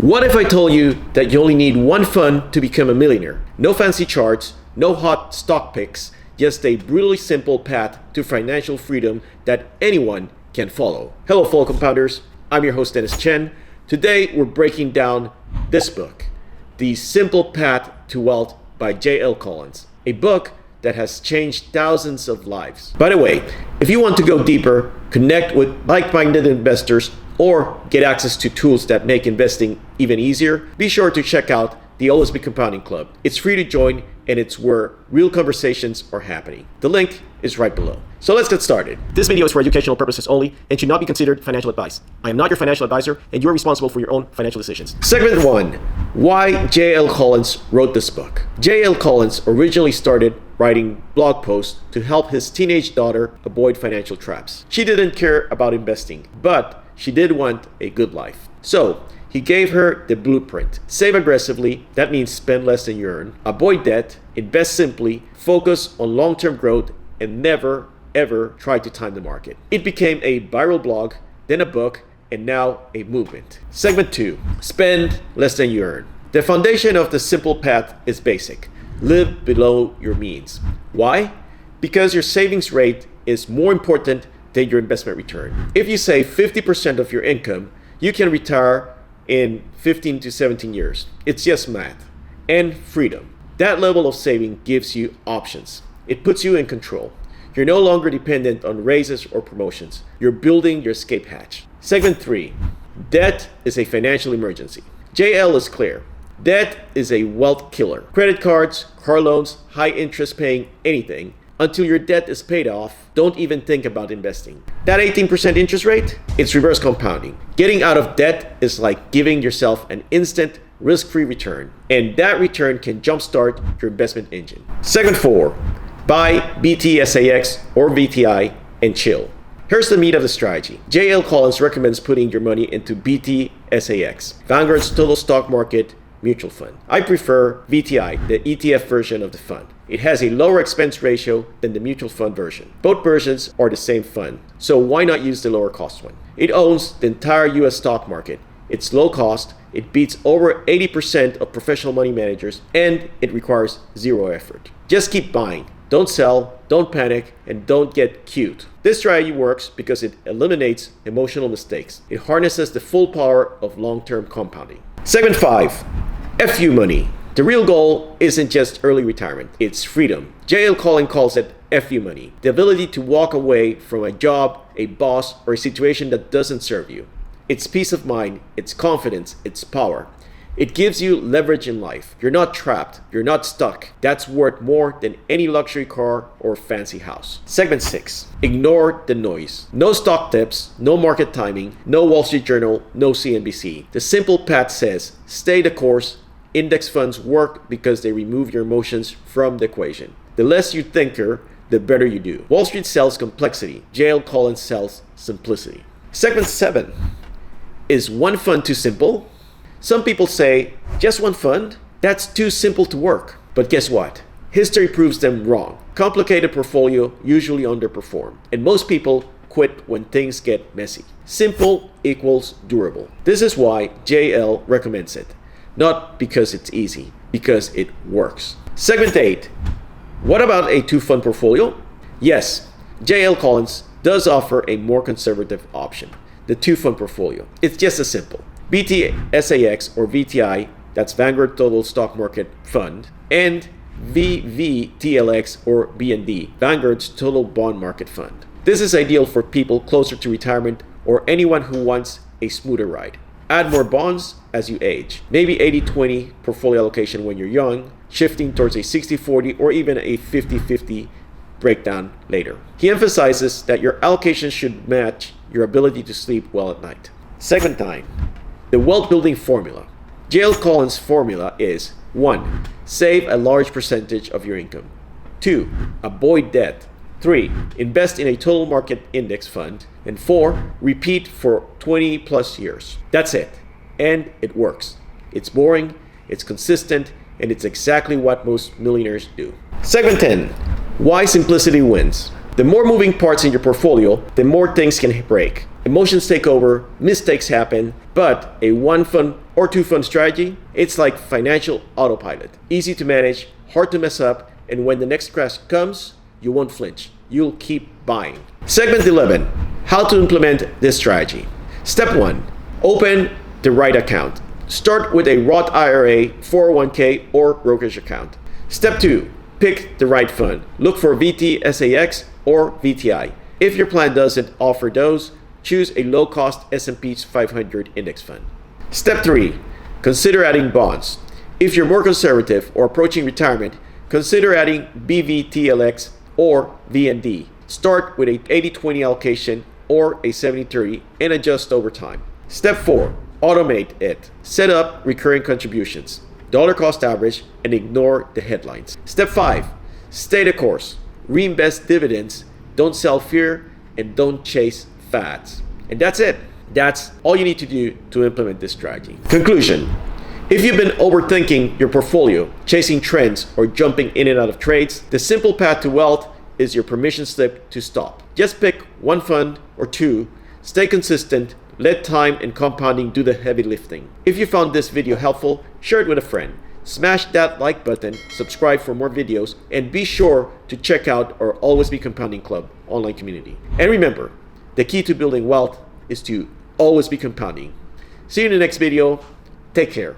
What if I told you that you only need one fund to become a millionaire? No fancy charts, no hot stock picks, just a brutally simple path to financial freedom that anyone can follow. Hello fellow compounders, I'm your host Dennis Chen. Today we're breaking down this book, The Simple Path to Wealth by J.L. Collins, a book that has changed thousands of lives. By the way, if you want to go deeper, connect with like-minded investors, or get access to tools that make investing even easier, be sure to check out the Always Be Compounding Club. It's free to join, and it's where real conversations are happening. The link is right below. So let's get started. This video is for educational purposes only and should not be considered financial advice. I am not your financial advisor, and you are responsible for your own financial decisions. Segment 1. Why J.L. Collins wrote this book. J.L. Collins originally started writing blog posts to help his teenage daughter avoid financial traps. She didn't care about investing, but she did want a good life. So he gave her the blueprint. Save aggressively, that means spend less than you earn. Avoid debt, invest simply, focus on long-term growth, and never ever try to time the market. It became a viral blog, then a book, and now a movement. Segment 2. Spend less than you earn. The foundation of the simple path is basic. Live below your means. Why? Because your savings rate is more important than your investment return. If you save 50% of your income, you can retire in 15 to 17 years. It's just math. And freedom. That level of saving gives you options. It puts you in control. You're no longer dependent on raises or promotions. You're building your escape hatch. Segment 3. Debt is a financial emergency. JL is clear. Debt is a wealth killer. Credit cards, car loans, high interest paying anything. Until your debt is paid off, don't even think about investing. That 18% interest rate, it's reverse compounding. Getting out of debt is like giving yourself an instant risk-free return, and that return can jumpstart your investment engine. Segment 4, buy BTSAX or VTI and chill. Here's the meat of the strategy. J.L. Collins recommends putting your money into BTSAX, Vanguard's total stock market mutual fund. I prefer VTI, the ETF version of the fund. It has a lower expense ratio than the mutual fund version. Both versions are the same fund, so why not use the lower cost one? It owns the entire US stock market. It's low cost, it beats over 80% of professional money managers, and it requires zero effort. Just keep buying. Don't sell, don't panic, and don't get cute. This strategy works because it eliminates emotional mistakes. It harnesses the full power of long-term compounding. Segment 5. FU money. The real goal isn't just early retirement, it's freedom. J.L. Collins calls it FU money, the ability to walk away from a job, a boss, or a situation that doesn't serve you. It's peace of mind, it's confidence, it's power. It gives you leverage in life. You're not trapped, you're not stuck. That's worth more than any luxury car or fancy house. Segment 6. Ignore the noise. No stock tips, no market timing, no Wall Street Journal, no CNBC. The simple path says, stay the course. Index funds work because they remove your emotions from the equation. The less you tinker, the better you do. Wall Street sells complexity. J.L. Collins sells simplicity. Segment 7. Is one fund too simple? Some people say, just one fund? That's too simple to work. But guess what? History proves them wrong. Complicated portfolio usually underperform. And most people quit when things get messy. Simple equals durable. This is why JL recommends it. Not because it's easy, because it works. Segment 8. What about a two-fund portfolio? Yes, J.L. Collins does offer a more conservative option, the two-fund portfolio. It's just as simple. BTSAX or VTI, that's Vanguard Total Stock Market Fund, and VTLX or BND, Vanguard's Total Bond Market Fund. This is ideal for people closer to retirement or anyone who wants a smoother ride. Add more bonds as you age. Maybe 80-20 portfolio allocation when you're young, shifting towards a 60-40 or even a 50-50 breakdown later. He emphasizes that your allocation should match your ability to sleep well at night. Segment 9. The wealth building formula. J.L. Collins' formula is 1. Save a large percentage of your income. 2. Avoid debt. 3. Invest in a total market index fund. And 4. Repeat for 20 plus years. That's it. And it works. It's boring, it's consistent, and it's exactly what most millionaires do. Segment 10. Why simplicity wins. The more moving parts in your portfolio, the more things can break. Emotions take over, mistakes happen, but a one fund or 2-fund strategy, it's like financial autopilot. Easy to manage, hard to mess up, and when the next crash comes, you won't flinch. You'll keep buying. Segment 11, how to implement this strategy. Step 1, open the right account. Start with a Roth IRA, 401k, or brokerage account. Step 2, pick the right fund. Look for VTSAX or VTI. If your plan doesn't offer those, choose a low-cost S&P 500 index fund. Step 3, consider adding bonds. If you're more conservative or approaching retirement, consider adding BVTLX or VND. Start with a 80-20 allocation or a 70-30 and adjust over time. Step 4, automate it. Set up recurring contributions, dollar cost average, and ignore the headlines. Step 5, stay the course. Reinvest dividends, don't sell fear, and don't chase fads. And that's it. That's all you need to do to implement this strategy. Conclusion. If you've been overthinking your portfolio, chasing trends, or jumping in and out of trades, the simple path to wealth is your permission slip to stop. Just pick one fund or two, stay consistent, let time and compounding do the heavy lifting. If you found this video helpful, share it with a friend. Smash that like button, subscribe for more videos, and be sure to check out our Always Be Compounding Club online community. And remember, the key to building wealth is to always be compounding. See you in the next video. Take care.